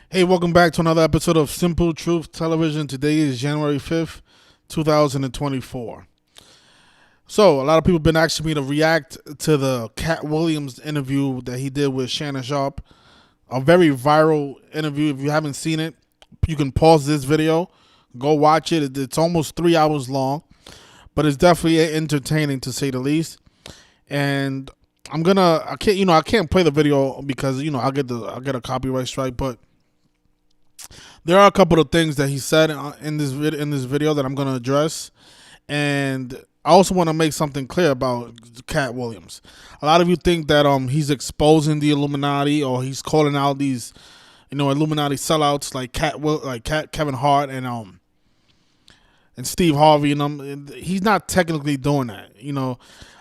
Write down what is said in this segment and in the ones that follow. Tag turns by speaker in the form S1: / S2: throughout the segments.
S1: Hey, welcome back to another episode of Simple Truth Television. Today is January 5th, 2024. So, a lot of people have been asking me to react to the Katt Williams interview that he did with Shannon Sharp. A very viral interview. If you haven't seen it, you can pause this video, go watch it. It's almost 3 hours long, but it's definitely entertaining to say the least. And I can't play the video because I'll get a copyright strike, but there are a couple of things that he said in this video that I'm going to address, and I also want to make something clear about Katt Williams. A lot of you think that he's exposing the Illuminati, or he's calling out these Illuminati sellouts like Kevin Hart and Steve Harvey, and he's not technically doing that.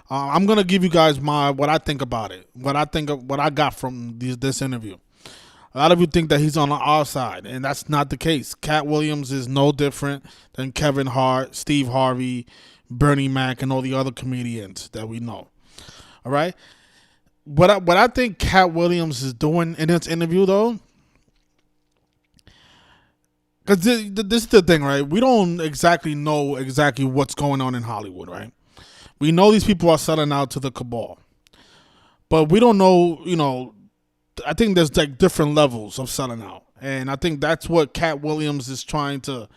S1: I'm gonna give you guys what I think about it, what I got from this interview. A lot of you think that he's on our side, and that's not the case. Katt Williams is no different than Kevin Hart, Steve Harvey, Bernie Mac, and all the other comedians that we know. All right? What I think Katt Williams is doing in this interview, though, because this is the thing, right? We don't exactly know what's going on in Hollywood, right? We know these people are selling out to the cabal, but we don't know, I think there's like different levels of selling out, and I think that's what Katt Williams is trying to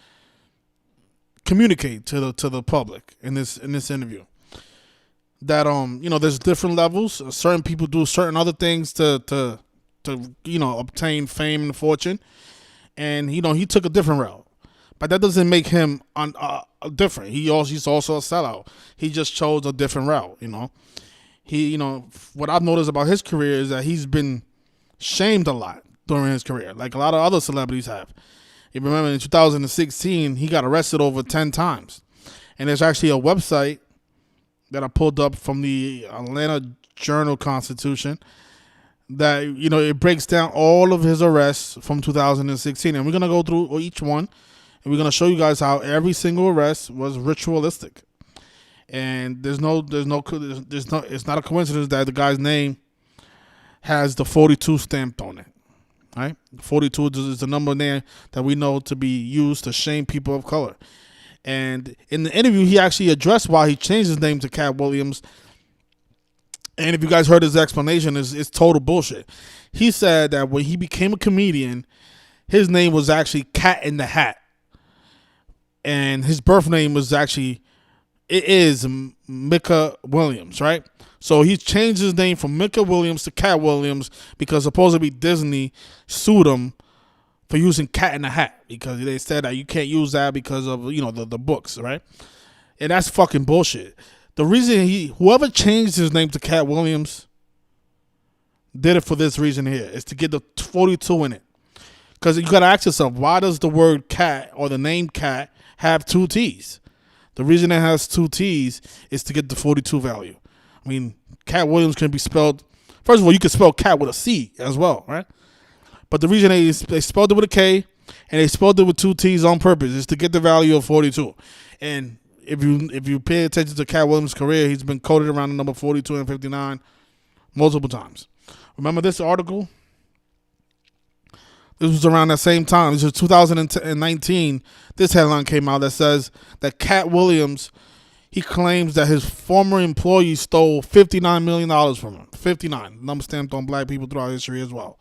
S1: communicate to the public in this interview. That there's different levels. Certain people do certain other things to obtain fame and fortune, and he took a different route, but that doesn't make him different. He's also a sellout. He just chose a different route. What I've noticed about his career is that he's been shamed a lot during his career, like a lot of other celebrities have. You remember in 2016, he got arrested over 10 times. And there's actually a website that I pulled up from the Atlanta Journal-Constitution that, it breaks down all of his arrests from 2016. And we're going to go through each one, and we're going to show you guys how every single arrest was ritualistic. And it's not a coincidence that the guy's name has the 42 stamped on it, right? 42 is the number there that we know to be used to shame people of color. And in the interview, he actually addressed why he changed his name to Katt Williams. And if you guys heard his explanation, it's total bullshit. He said that when he became a comedian, his name was actually Cat in the Hat. And his birth name was Micah Williams, right? So he changed his name from Micah Williams to Katt Williams because supposedly Disney sued him for using Cat in the Hat, because they said that you can't use that because of the books, right? And that's fucking bullshit. The reason whoever changed his name to Katt Williams did it for this reason here, is to get the 42 in it. Because you gotta ask yourself, why does the word cat or the name cat have two T's? The reason it has two T's is to get the 42 value. I mean, Katt Williams can be spelled. First of all, you can spell cat with a C as well, right? But the reason they spelled it with a K and they spelled it with two T's on purpose is to get the value of 42. And if you pay attention to Katt Williams' career, he's been quoted around the number 42 and 59 multiple times. Remember this article? This was around that same time. This was 2019. This headline came out that says that Katt Williams, he claims that his former employee stole $59 million from him. 59. Number stamped on black people throughout history as well.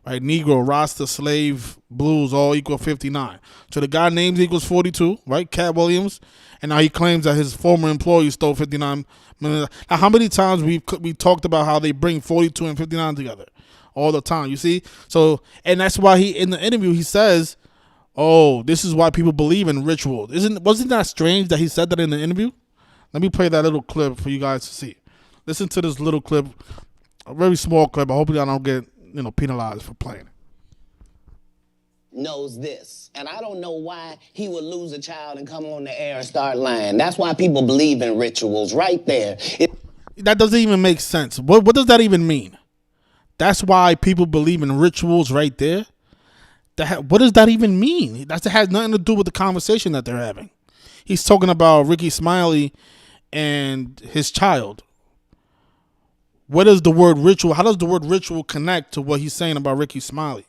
S1: Right? Negro, Rasta, slave, blues, all equal 59. So the guy names equals 42, right? Katt Williams. And now he claims that his former employee stole $59 million. Now, how many times we talked about how they bring 42 and 59 together? All the time, you see? So, and that's why in the interview, he says, oh, this is why people believe in rituals. Wasn't that strange that he said that in the interview? Let me play that little clip for you guys to see. Listen to this little clip, a very small clip. Hopefully I don't get penalized for playing it.
S2: Knows this, and I don't know why he would lose a child and come on the air and start lying. That's why people believe in rituals right there.
S1: That doesn't even make sense. What does that even mean? That's why people believe in rituals right there? What does that even mean? That has nothing to do with the conversation that they're having. He's talking about Ricky Smiley and his child. What is the word ritual? How does the word ritual connect to what he's saying about Ricky Smiley?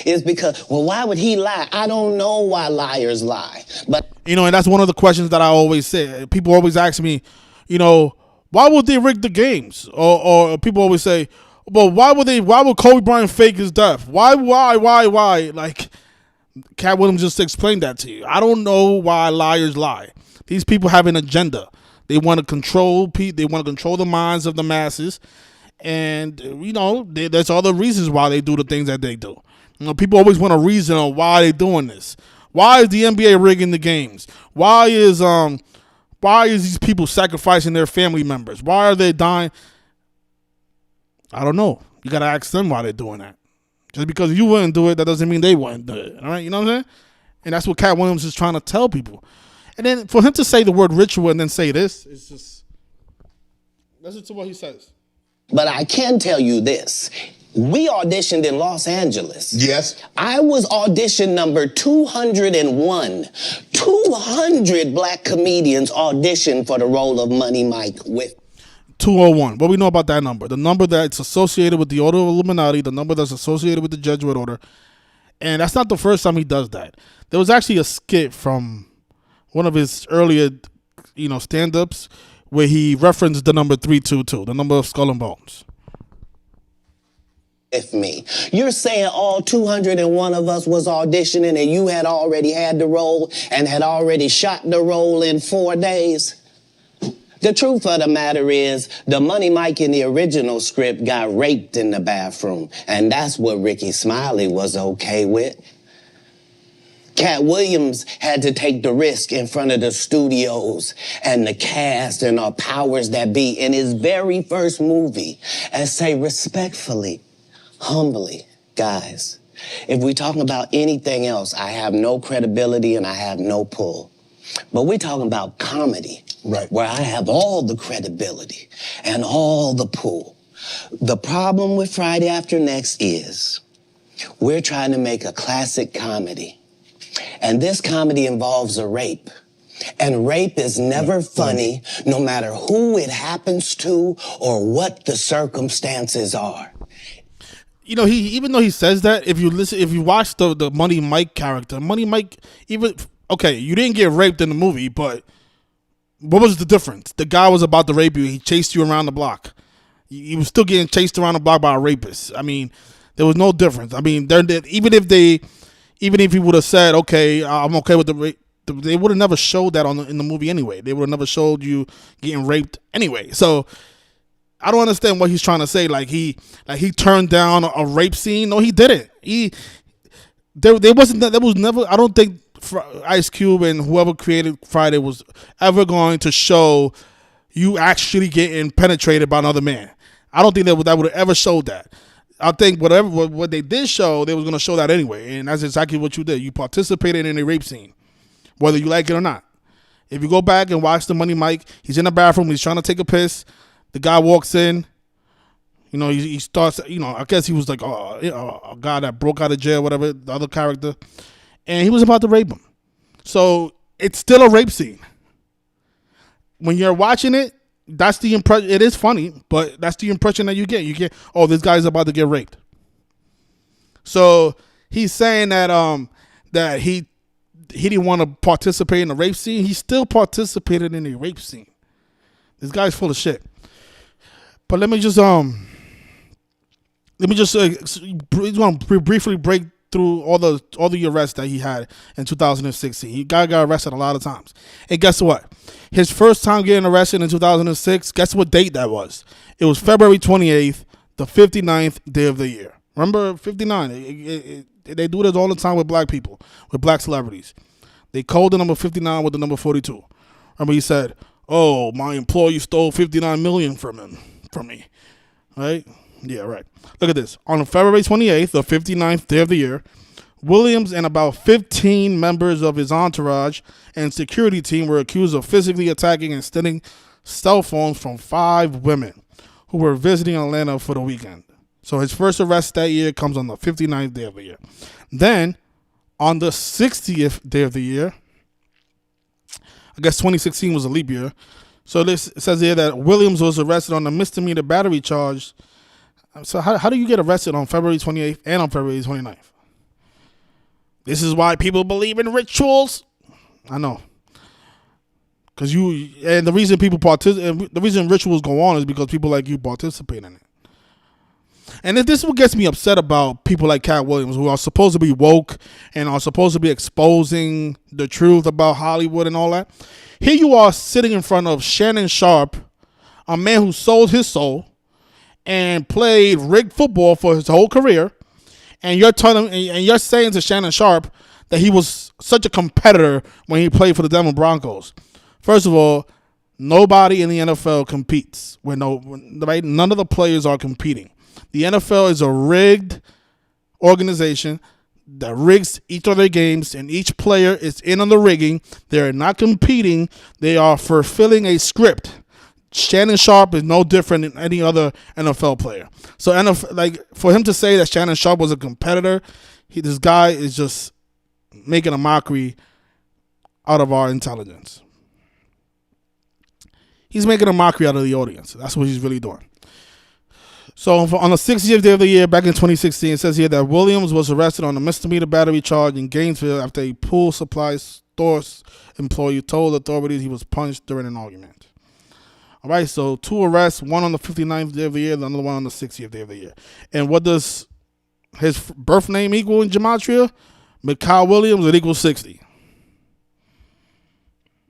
S2: is because, well, why would he lie? I don't know why liars lie. But
S1: You know, and that's one of the questions that I always say. People always ask me, you know, why would they rig the games? Or people always say, well, why would Kobe Bryant fake his death? Why? Like, Katt Williams just explained that to you. I don't know why liars lie. These people have an agenda. They want to control people. They want to control the minds of the masses. And, you know, there's other reasons why they do the things that they do. You know, people always want a reason on why they're doing this. Why is the NBA rigging the games? Why is these people sacrificing their family members? Why are they dying? I don't know. You got to ask them why they're doing that. Just because you wouldn't do it, that doesn't mean they wouldn't do it. All right? You know what I'm saying? And that's what Katt Williams is trying to tell people. And then for him to say the word ritual and then say this, it's just, listen to what he says.
S2: But I can tell you this. We auditioned in Los Angeles.
S3: Yes.
S2: I was audition number 201. 200 black comedians auditioned for the role of Money Mike with
S1: 201. What we know about that number? The number that's associated with the Order of Illuminati, the number that's associated with the Jesuit Order. And that's not the first time he does that. There was actually a skit from one of his earlier, you know, stand-ups where he referenced the number 322, the number of skull and bones.
S2: me. You're saying all 201 of us was auditioning and you had already had the role and had already shot the role in 4 days? The truth of the matter is, the Money Mike in the original script got raped in the bathroom, and that's what Ricky Smiley was okay with. Katt Williams had to take the risk in front of the studios and the cast and our powers that be in his very first movie and say respectfully, humbly, guys, if we're talking about anything else, I have no credibility and I have no pull. But we're talking about comedy,
S3: right,
S2: where I have all the credibility and all the pull. The problem with Friday After Next is we're trying to make a classic comedy. And this comedy involves a rape. And rape is never funny, no matter who it happens to or what the circumstances are.
S1: You know, even though he says that, if you watch the Money Mike character, Money Mike, even, okay, you didn't get raped in the movie, but what was the difference? The guy was about to rape you. He chased you around the block. He was still getting chased around the block by a rapist. I mean, there was no difference. I mean, even if he would have said, okay, I'm okay with the rape, they would have never showed that in the movie anyway. They would have never showed you getting raped anyway. So I don't understand what he's trying to say. Like he turned down a rape scene. No, he didn't. There was never. I don't think Ice Cube and whoever created Friday was ever going to show you actually getting penetrated by another man. I don't think that would have ever showed that. I think what they did show, they was going to show that anyway, and that's exactly what you did. You participated in a rape scene, whether you like it or not. If you go back and watch the Money Mike, he's in the bathroom, he's trying to take a piss. The guy walks in. You know, he starts. You know, I guess he was like a guy that broke out of jail, whatever. The other character, and he was about to rape him. So it's still a rape scene. When you're watching it, that's the impression. It is funny, but that's the impression that you get. You get, oh, this guy's about to get raped. So he's saying that he didn't want to participate in the rape scene. He still participated in a rape scene. This guy's full of shit. But let me just briefly break through all the arrests that he had in 2016. He got arrested a lot of times. And guess what? His first time getting arrested in 2006, guess what date that was? It was February 28th, the 59th day of the year. Remember 59? They do this all the time with black people, with black celebrities. They code the number 59 with the number 42. Remember he said, oh, my employee stole $59 million from me. Right? Yeah, right. Look at this. On February 28th, the 59th day of the year, Williams and about 15 members of his entourage and security team were accused of physically attacking and stealing cell phones from 5 women who were visiting Atlanta for the weekend. So his first arrest that year comes on the 59th day of the year. Then, on the 60th day of the year, I guess 2016 was a leap year. So this says here that Williams was arrested on a misdemeanor battery charge. So how do you get arrested on February 28th and on February 29th? This is why people believe in rituals. I know. Because the reason the reason rituals go on is because people like you participate in it. And this is what gets me upset about people like Katt Williams, who are supposed to be woke and are supposed to be exposing the truth about Hollywood and all that. Here you are sitting in front of Shannon Sharpe, a man who sold his soul and played rigged football for his whole career, and you're saying to Shannon Sharpe that he was such a competitor when he played for the Denver Broncos. First of all, nobody in the NFL competes. None of the players are competing. The NFL is a rigged organization that rigs each of their games, and each player is in on the rigging. They are not competing. They are fulfilling a script. Shannon Sharpe is no different than any other NFL player. So, for him to say that Shannon Sharpe was a competitor, this guy is just making a mockery out of our intelligence. He's making a mockery out of the audience. That's what he's really doing. So on the 60th day of the year, back in 2016, it says here that Williams was arrested on a misdemeanor battery charge in Gainesville after a pool supply store employee told authorities he was punched during an argument. All right, so 2 arrests, one on the 59th day of the year, the other one on the 60th day of the year. And what does his birth name equal in Gematria? Mikal Williams, it equals 60.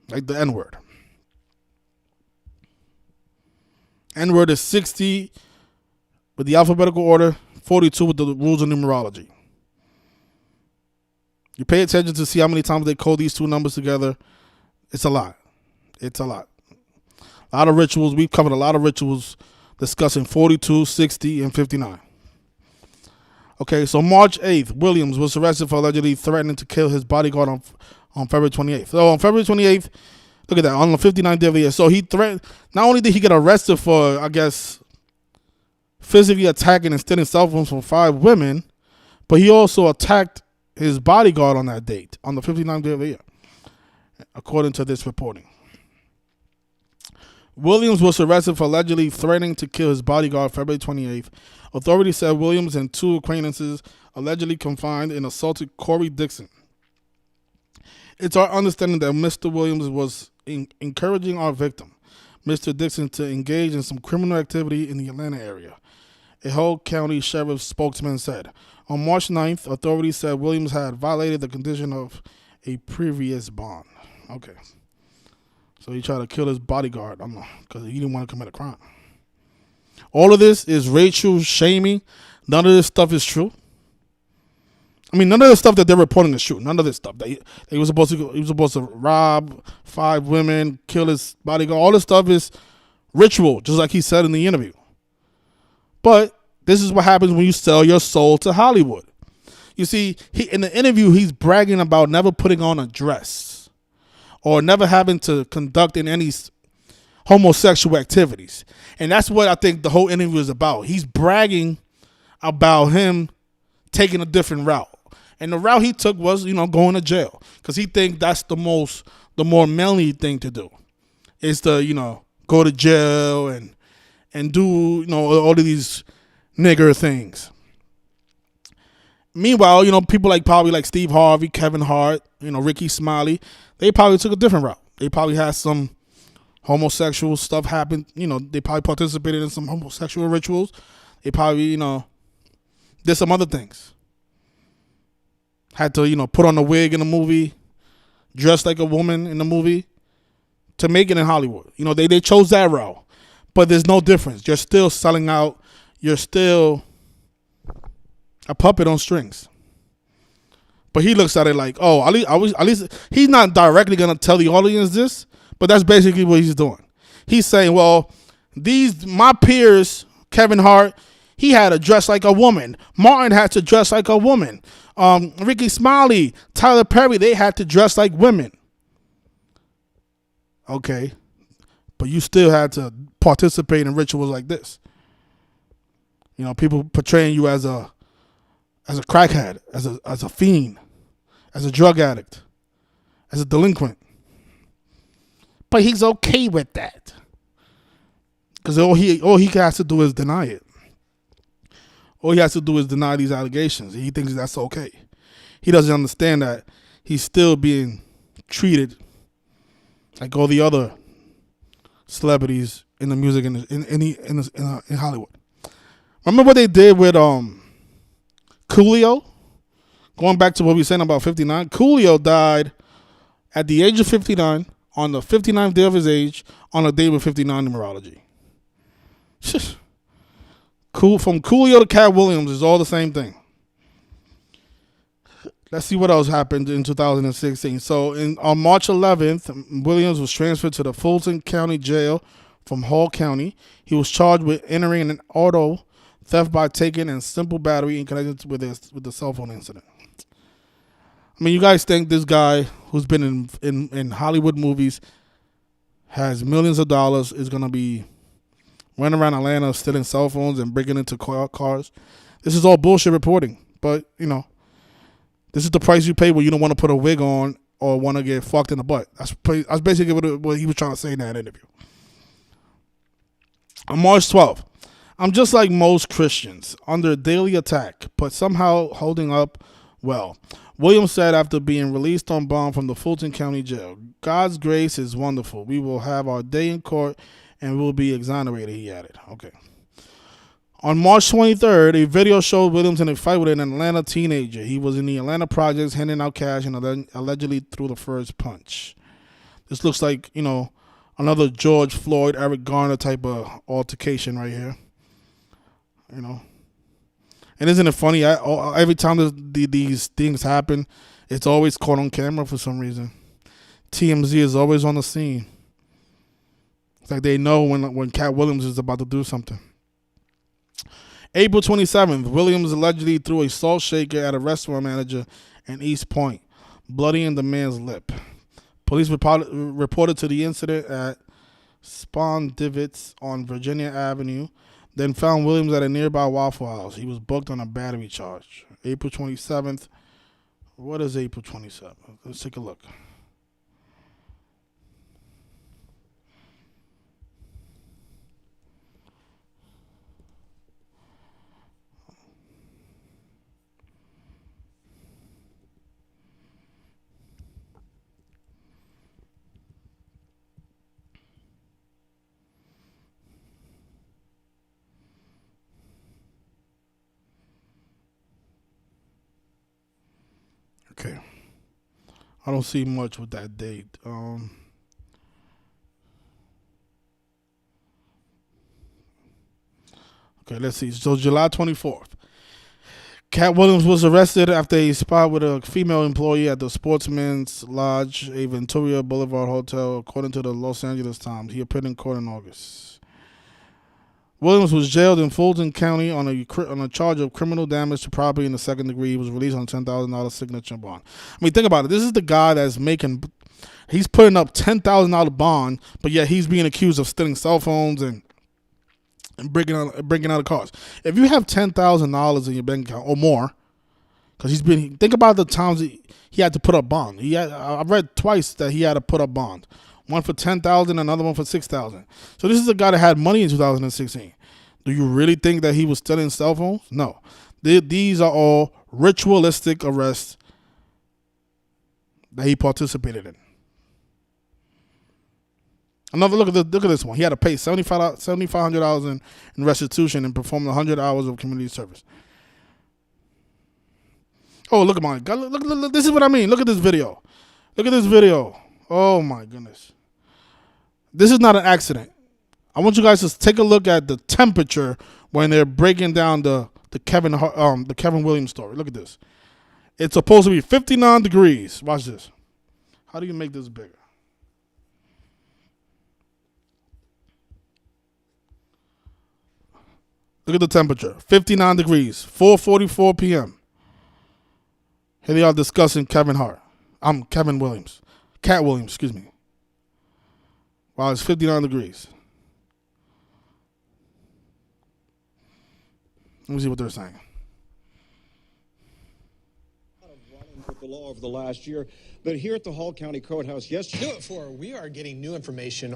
S1: Like the N-word. N-word is 60 with the alphabetical order, 42 with the rules of numerology. You pay attention to see how many times they code these two numbers together. It's a lot. It's a lot. A lot of rituals. We've covered a lot of rituals discussing 42, 60, and 59. Okay, so March 8th, Williams was arrested for allegedly threatening to kill his bodyguard on February 28th. So on February 28th, look at that, on the 59th day of the year. So he threatened, not only did he get arrested for, I guess, physically attacking and stealing cell phones from 5 women, but he also attacked his bodyguard on that date, on the 59th day of the year, according to this reporting. Williams was arrested for allegedly threatening to kill his bodyguard February 28th. Authorities said Williams and 2 acquaintances allegedly confined and assaulted Corey Dixon. It's our understanding that Mr. Williams was encouraging our victim, Mr. Dixon, to engage in some criminal activity in the Atlanta area, a Hull County Sheriff's spokesman said. On March 9th, authorities said Williams had violated the condition of a previous bond. Okay. So he tried to kill his bodyguard because he didn't want to commit a crime. All of this is racial shaming. None of this stuff is true. I mean, none of the stuff that they're reporting is true. None of this stuff. He was supposed to rob 5 women, kill his bodyguard. All this stuff is ritual, just like he said in the interview. But this is what happens when you sell your soul to Hollywood. You see, in the interview, he's bragging about never putting on a dress or never having to conduct in any homosexual activities. And that's what I think the whole interview is about. He's bragging about him taking a different route. And the route he took was, going to jail. Because he thinks that's the more manly thing to do. Is to, go to jail and do, all of these nigger things. Meanwhile, people probably like Steve Harvey, Kevin Hart, Ricky Smiley, they probably took a different route. They probably had some homosexual stuff happen. They probably participated in some homosexual rituals. They probably, did some other things. Had to, put on a wig in the movie, dress like a woman in the movie to make it in Hollywood. They chose that route. But there's no difference. You're still selling out. You're still a puppet on strings. But he looks at it like, at least he's not directly going to tell the audience this, but that's basically what he's doing. He's saying, well, my peers, Kevin Hart, he had to dress like a woman. Martin had to dress like a woman. Ricky Smiley, Tyler Perry, they had to dress like women. Okay. But you still had to participate in rituals like this. People portraying you as a crackhead, as a fiend, as a drug addict, as a delinquent. But he's okay with that. Because all he has to do is deny it. All he has to do is deny these allegations. He thinks that's okay. he doesn't understand that he's still being treated like all the other celebrities in the music in Hollywood. Remember what they did with Coolio? Going back to what we were saying about 59, Coolio died at the age of 59 on the 59th day of his age on a day with 59 numerology. Cool, from Coolio to Katt Williams is all the same thing. Let's see what else happened in 2016. So on March 11th, Williams was transferred to the Fulton County Jail from Hall County. He was charged with entering an auto theft by taking and simple battery in connection with the cell phone incident. I mean, you guys think this guy who's been in Hollywood movies, has millions of dollars, is going to be running around Atlanta stealing cell phones and breaking into cars? This is all bullshit reporting. But, you know, this is the price you pay when you don't want to put a wig on or want to get fucked in the butt. That's basically what he was trying to say in that interview. On March 12th, I'm just like most Christians, under daily attack, but somehow holding up well. Williams said after being released on bond from the Fulton County Jail, God's grace is wonderful. We will have our day in court and we'll be exonerated, he added. Okay. On March 23rd, a video showed Williams in a fight with an Atlanta teenager. He was in the Atlanta projects handing out cash and allegedly threw the first punch. This looks like, you know, another George Floyd, Eric Garner type of altercation right here. You know. And isn't it funny? Every time these things happen, it's always caught on camera for some reason. TMZ is always on the scene. It's like they know when Katt Williams is about to do something. April 27th, Williams allegedly threw a salt shaker at a restaurant manager in East Point, bloodying the man's lip. Police reported to the incident at Spawn Divots on Virginia Avenue, then found Williams at a nearby Waffle House. He was booked on a battery charge. April 27th. What is April 27th? Let's take a look. Okay. I don't see much with that date. Okay, let's see. So July 24th. Katt Williams was arrested after a spot with a female employee at the Sportsman's Lodge, a Ventura Boulevard hotel, according to the Los Angeles Times. He appeared in court in August. Williams was jailed in Fulton County on a charge of criminal damage to property in the second degree. He was released on $10,000 signature bond. I mean, think about it. This is the guy that's he's putting up $10,000 bond, but yet he's being accused of stealing cell phones and breaking out of cars. If you have $10,000 in your bank account or more, because think about the times he had to put up bond. I've read twice that he had to put up bond. One for $10,000, another one for $6,000. So this is a guy that had money in 2016. Do you really think that he was stealing cell phones? No. These are all ritualistic arrests that he participated in. Another look at this one. He had to pay $7,500 in restitution and perform 100 hours of community service. Oh, look at my God! Look, this is what I mean. Look at this video. Look at this video. Oh my goodness. This is not an accident. I want you guys to take a look at the temperature when they're breaking down the Kevin Williams story. Look at this. It's supposed to be 59 degrees. Watch this. How do you make this bigger? Look at the temperature. 59 degrees. 4:44 p.m. Here they are discussing Katt Williams, excuse me. Wow, it's 59 degrees. Let me see what they're saying.
S3: With the law over the last year, but here at the Hall County Courthouse yesterday.
S4: We are getting new information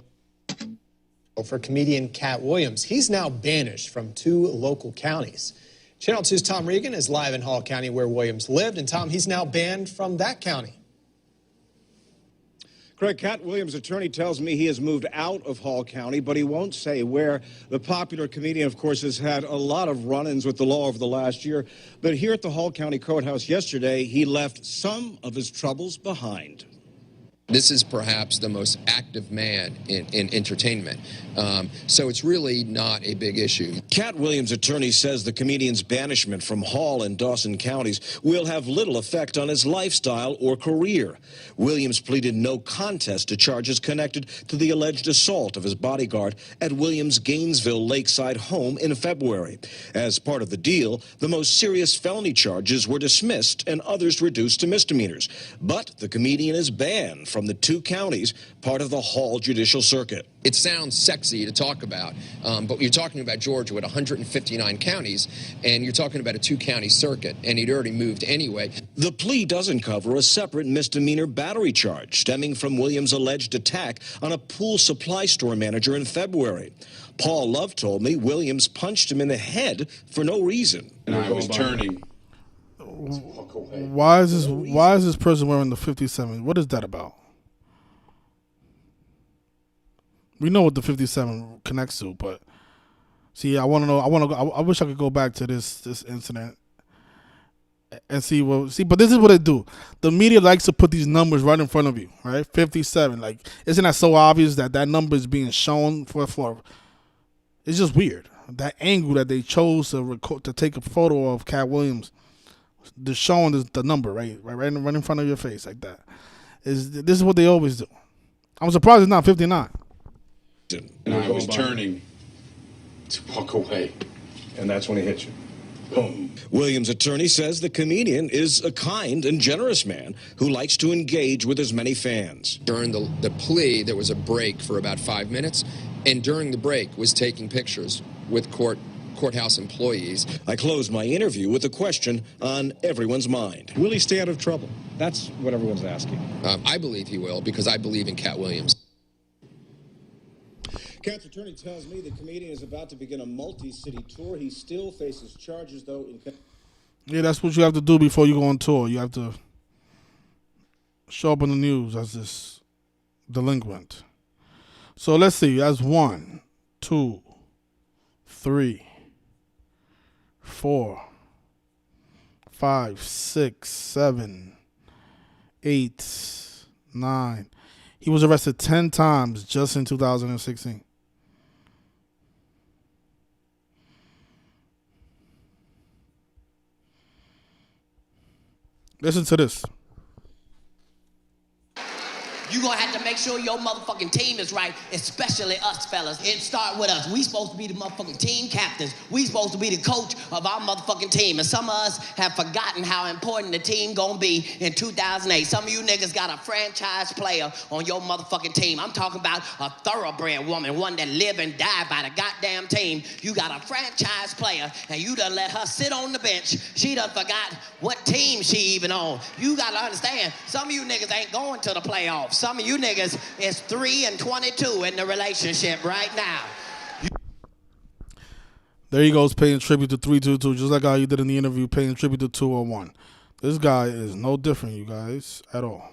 S4: for comedian Katt Williams. He's now banished from 2 local counties. Channel 2's Tom Regan is live in Hall County where Williams lived. And Tom, he's now banned from that county.
S3: Craig, Katt Williams' attorney tells me he has moved out of Hall County, but he won't say where. The popular comedian, of course, has had a lot of run-ins with the law over the last year. But here at the Hall County Courthouse yesterday, he left some of his troubles behind.
S5: This is perhaps the most active man in entertainment. So it's really not a big issue.
S3: Katt Williams' attorney says the comedian's banishment from Hall and Dawson counties will have little effect on his lifestyle or career. Williams pleaded no contest to charges connected to the alleged assault of his bodyguard at Williams' Gainesville lakeside home in February. As part of the deal, the most serious felony charges were dismissed and others reduced to misdemeanors. But the comedian is banned from the two counties, part of the Hall Judicial Circuit.
S5: It sounds sexy to talk about, but you're talking about Georgia with 159 counties, and you're talking about a two-county circuit, and he'd already moved anyway.
S3: The plea doesn't cover a separate misdemeanor battery charge stemming from Williams' alleged attack on a pool supply store manager in February. Paul Love told me Williams punched him in the head for no reason.
S6: And I was turning.
S1: Why is this person wearing the 57? What is that about? We know what the 57 connects to, but see, I want to know. I wish I could go back to this incident and see. But this is what they do. The media likes to put these numbers right in front of you, right? 57. Like, isn't that so obvious that number is being shown for? It's just weird. That angle that they chose to take a photo of Katt Williams, they're showing the number right in front of your face like that. This is what they always do. I'm surprised it's not 59.
S6: And I was turning to walk away, and that's when he hit you. Boom.
S3: Williams' attorney says the comedian is a kind and generous man who likes to engage with his many fans.
S5: During the plea, there was a break for about 5 minutes, and during the break was taking pictures with courthouse employees.
S3: I closed my interview with a question on everyone's mind. Will he stay out of trouble? That's what everyone's asking.
S5: I believe he will, because I believe in Katt Williams.
S3: Katt's attorney tells me the comedian is about to begin a multi-city tour. He still faces charges, though.
S1: Yeah, that's what you have to do before you go on tour. You have to show up in the news as this delinquent. So let's see. That's 1, 2, 3, 4, 5, 6, 7, 8, 9. He was arrested 10 times just in 2016. Listen to this.
S7: You gonna have to make sure your motherfucking team is right, especially us fellas. It start with us. We supposed to be the motherfucking team captains. We supposed to be the coach of our motherfucking team. And some of us have forgotten how important the team gonna be in 2008. Some of you niggas got a franchise player on your motherfucking team. I'm talking about a thoroughbred woman, one that live and die by the goddamn team. You got a franchise player and you done let her sit on the bench. She done forgot what team she even on. You gotta understand, some of you niggas ain't going to the playoffs. Some of you niggas is 3-22 in the relationship right now.
S1: There he goes, paying tribute to 322, just like how you did in the interview, paying tribute to 201. This guy is no different, you guys, at all.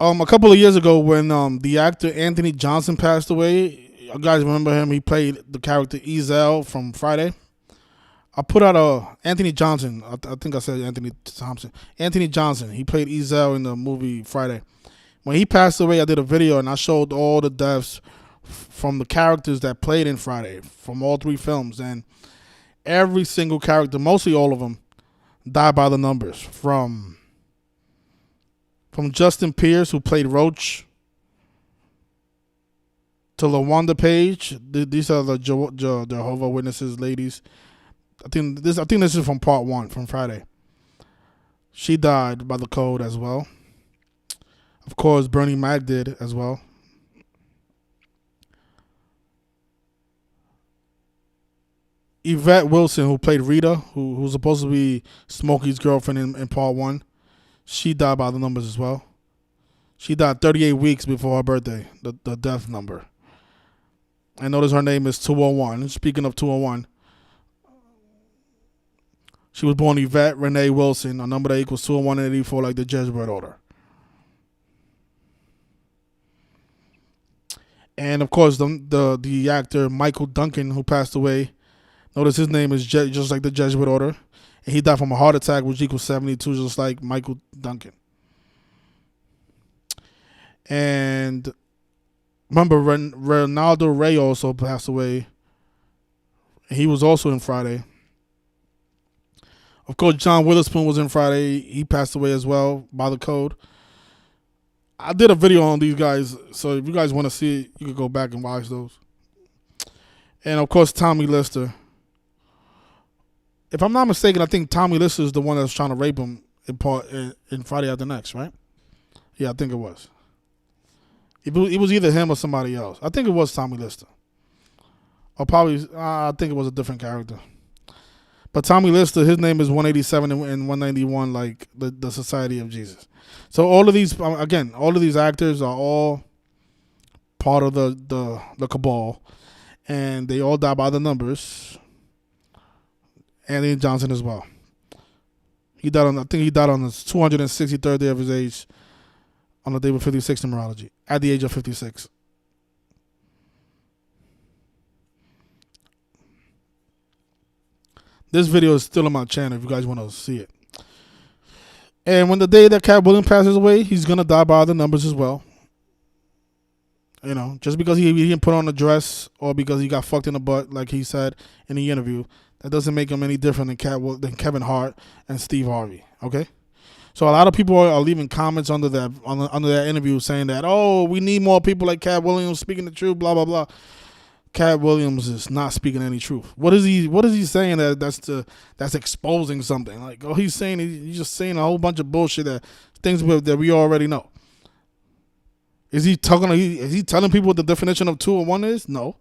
S1: A couple of years ago, when the actor Anthony Johnson passed away, you guys remember him? He played the character Ezel from Friday. I put out Anthony Johnson. I think I said Anthony Thompson. Anthony Johnson. He played Ezel in the movie Friday. When he passed away, I did a video and I showed all the deaths from the characters that played in Friday from all 3 films, and every single character, mostly all of them, died by the numbers. From Justin Pierce, who played Roach, to LaWanda Page. These are the Jehovah Witnesses ladies. I think this is from part 1 from Friday. She died by the code as well. Of course, Bernie Mac did as well. Yvette Wilson, who played Rita, who's supposed to be Smokey's girlfriend in part 1, She died by the numbers as well. She died 38 weeks before her birthday, the death number. And notice her name is 201. Speaking of 201, she was born Yvette Renee Wilson. A number that equals 201 and 84, like the Jesuit order. And of course, the actor Michael Duncan, who passed away. Notice his name is just like the Jesuit order. And he died from a heart attack, which equals 72, just like Michael Duncan. And remember, Ronaldo Ray also passed away. He was also in Friday. Of course, John Witherspoon was in Friday. He passed away as well by the code. I did a video on these guys, so if you guys want to see it, you can go back and watch those. And of course, Tommy Lister. If I'm not mistaken, I think Tommy Lister is the one that's trying to rape him in Friday After Next, right? Yeah, I think it was. It was either him or somebody else. I think it was Tommy Lister. Or probably, I think it was a different character. But Tommy Lister, his name is 187 and 191, like the Society of Jesus. So all of these, again, all of these actors are all part of the cabal. And they all die by the numbers. Anthony Johnson as well. I think he died on his 263rd day of his age on the day of 56 numerology, at the age of 56. This video is still on my channel if you guys want to see it. And when the day that Katt Williams passes away, he's going to die by the numbers as well. You know, just because he didn't put on a dress or because he got fucked in the butt, like he said in the interview, that doesn't make him any different than Kevin Hart and Steve Harvey, okay? So a lot of people are leaving comments under that interview saying that, oh, we need more people like Katt Williams speaking the truth, blah, blah, blah. Katt Williams is not speaking any truth. What is he saying that's exposing something? Like, oh, he's just saying a whole bunch of bullshit that we already know. Is he telling people what the definition of 201 is? No.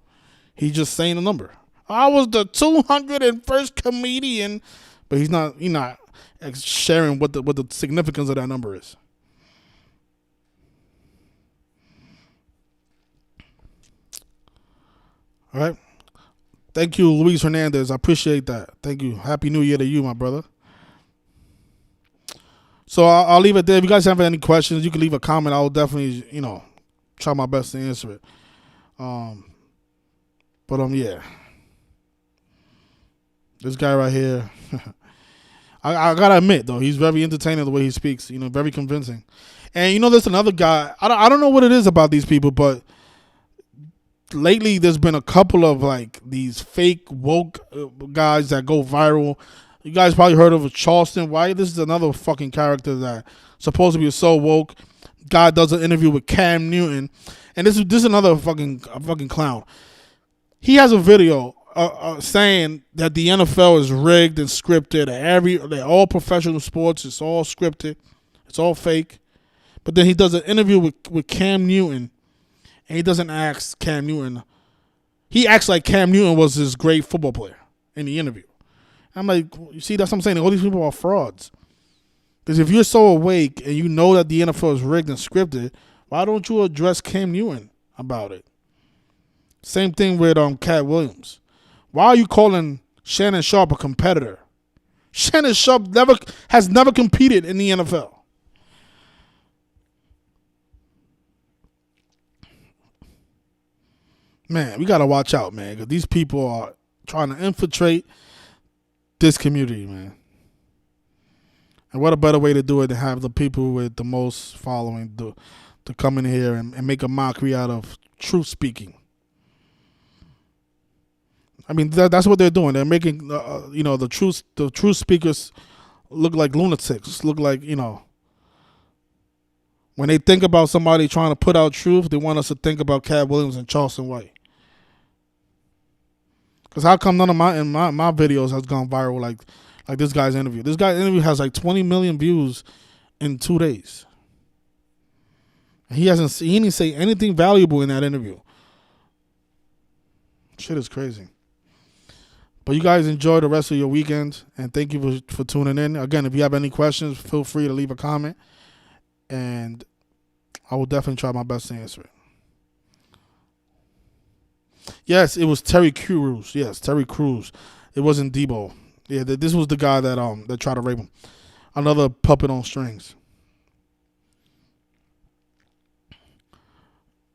S1: He's just saying a number. I was the 201st comedian, but he's not sharing what the significance of that number is. All right. Thank you, Luis Hernandez. I appreciate that. Thank you. Happy New Year to you, my brother. So I'll leave it there. If you guys have any questions, you can leave a comment. I'll definitely, try my best to answer it. Yeah. This guy right here, I gotta admit though, he's very entertaining the way he speaks. Very convincing. And there's another guy. I don't know what it is about these people, but lately there's been a couple of like these fake woke guys that go viral. You guys probably heard of Charleston White. This is another fucking character that supposed to be so woke. Guy does an interview with Cam Newton, and this is another fucking clown. He has a video saying that the NFL is rigged and scripted. That all professional sports, it's all scripted, it's all fake. But then he does an interview with Cam Newton, and he doesn't ask Cam Newton. He acts like Cam Newton was this great football player in the interview. I'm like, you see, that's what I'm saying. All these people are frauds. Because if you're so awake and you know that the NFL is rigged and scripted, why don't you address Cam Newton about it? Same thing with Katt Williams. Why are you calling Shannon Sharp a competitor? Shannon Sharp has never competed in the NFL. Man, we got to watch out, man, because these people are trying to infiltrate this community, man. And what a better way to do it than have the people with the most following to come in here and make a mockery out of truth speaking. I mean, that's what they're doing. They're making, the truth speakers look like lunatics. Look like, when they think about somebody trying to put out truth, they want us to think about Katt Williams and Charleston White. Because how come none of my videos has gone viral like this guy's interview? This guy's interview has like 20 million views in 2 days. And he didn't say anything valuable in that interview. Shit is crazy. But you guys enjoy the rest of your weekend, and thank you for tuning in. Again, if you have any questions, feel free to leave a comment, and I will definitely try my best to answer it. Yes, it was Terry Crews. Yes, Terry Crews. It wasn't Debo. Yeah, this was the guy that tried to rape him. Another puppet on strings.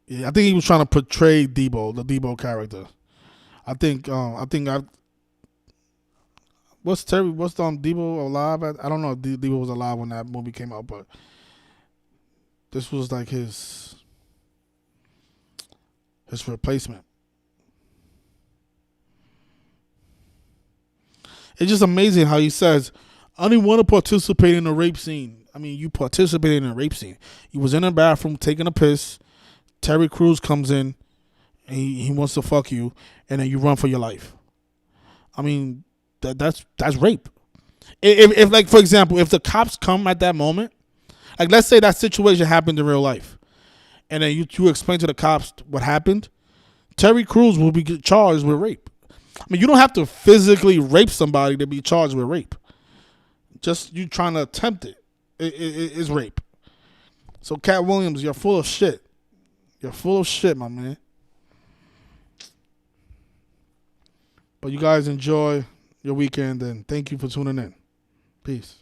S1: Yeah, I think he was trying to portray Debo, the Debo character. I think what's Debo alive? I don't know if Debo was alive when that movie came out, but this was like his replacement. It's just amazing how he says, I didn't want to participate in a rape scene. I mean, you participated in a rape scene. You was in a bathroom taking a piss. Terry Crews comes in, and he wants to fuck you, and then you run for your life. I mean, that's rape. If like, for example, if the cops come at that moment, like let's say that situation happened in real life, and then you explain to the cops what happened, Terry Crews will be charged with rape. I mean, you don't have to physically rape somebody to be charged with rape. Just you trying to attempt it is rape. So Katt Williams, you're full of shit. You're full of shit, my man. But you guys enjoy your weekend, and thank you for tuning in. Peace.